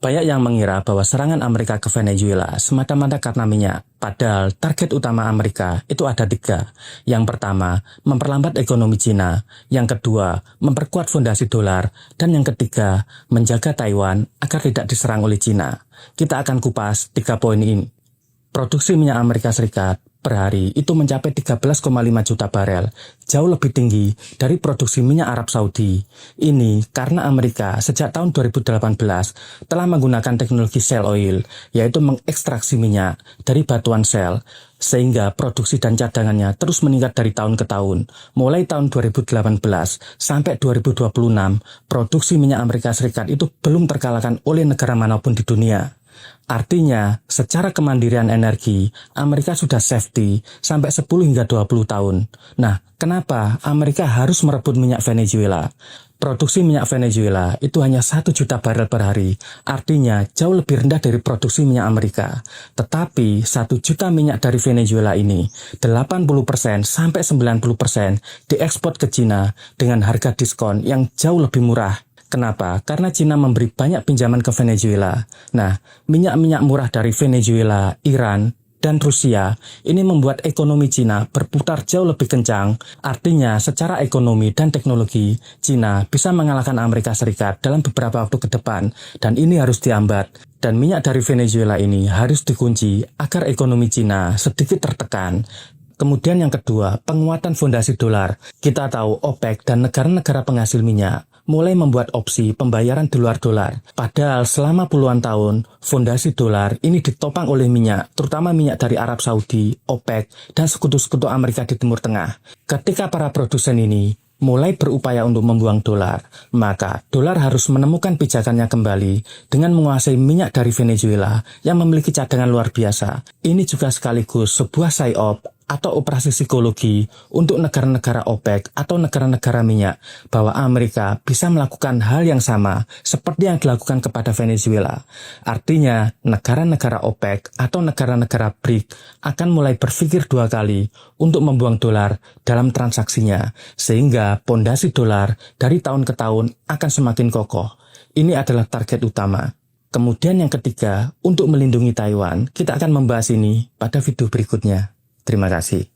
Banyak yang mengira bahwa serangan Amerika ke Venezuela semata-mata karena minyak, padahal target utama Amerika itu ada 3. Yang pertama, memperlambat ekonomi Cina. Yang kedua, memperkuat fondasi dolar. Dan yang ketiga, menjaga Taiwan agar tidak diserang oleh Cina. Kita akan kupas 3 poin ini. Produksi minyak Amerika Serikat per hari itu mencapai 13,5 juta barel, jauh lebih tinggi dari produksi minyak Arab Saudi. Ini karena Amerika sejak tahun 2018 telah menggunakan teknologi shale oil, yaitu mengekstraksi minyak dari batuan shale, sehingga produksi dan cadangannya terus meningkat dari tahun ke tahun. Mulai tahun 2018 sampai 2026, produksi minyak Amerika Serikat itu belum terkalahkan oleh negara manapun di dunia. Artinya, secara kemandirian energi, Amerika sudah safety sampai 10 hingga 20 tahun. Nah, kenapa Amerika harus merebut minyak Venezuela? Produksi minyak Venezuela itu hanya 1 juta barel per hari, artinya jauh lebih rendah dari produksi minyak Amerika. Tetapi 1 juta minyak dari Venezuela ini, 80% sampai 90% diekspor ke Cina dengan harga diskon yang jauh lebih murah. Kenapa? Karena Cina memberi banyak pinjaman ke Venezuela. Nah, minyak-minyak murah dari Venezuela, Iran, dan Rusia ini membuat ekonomi Cina berputar jauh lebih kencang. Artinya, secara ekonomi dan teknologi, Cina bisa mengalahkan Amerika Serikat dalam beberapa waktu ke depan, dan ini harus dihambat. Dan minyak dari Venezuela ini harus dikunci agar ekonomi Cina sedikit tertekan. Kemudian yang kedua, penguatan fondasi dolar. Kita tahu OPEC dan negara-negara penghasil minyak mulai membuat opsi pembayaran di luar dolar. Padahal selama puluhan tahun, fondasi dolar ini ditopang oleh minyak, terutama minyak dari Arab Saudi, OPEC, dan sekutu-sekutu Amerika di Timur Tengah. Ketika para produsen ini mulai berupaya untuk membuang dolar, maka dolar harus menemukan pijakannya kembali dengan menguasai minyak dari Venezuela yang memiliki cadangan luar biasa. Ini juga sekaligus sebuah psyop atau operasi psikologi untuk negara-negara OPEC atau negara-negara minyak bahwa Amerika bisa melakukan hal yang sama seperti yang dilakukan kepada Venezuela. Artinya, negara-negara OPEC atau negara-negara BRIC akan mulai berpikir 2 kali untuk membuang dolar dalam transaksinya, sehingga pondasi dolar dari tahun ke tahun akan semakin kokoh. Ini adalah target utama. Kemudian yang ketiga, untuk melindungi Taiwan, kita akan membahas ini pada video berikutnya. Terima kasih.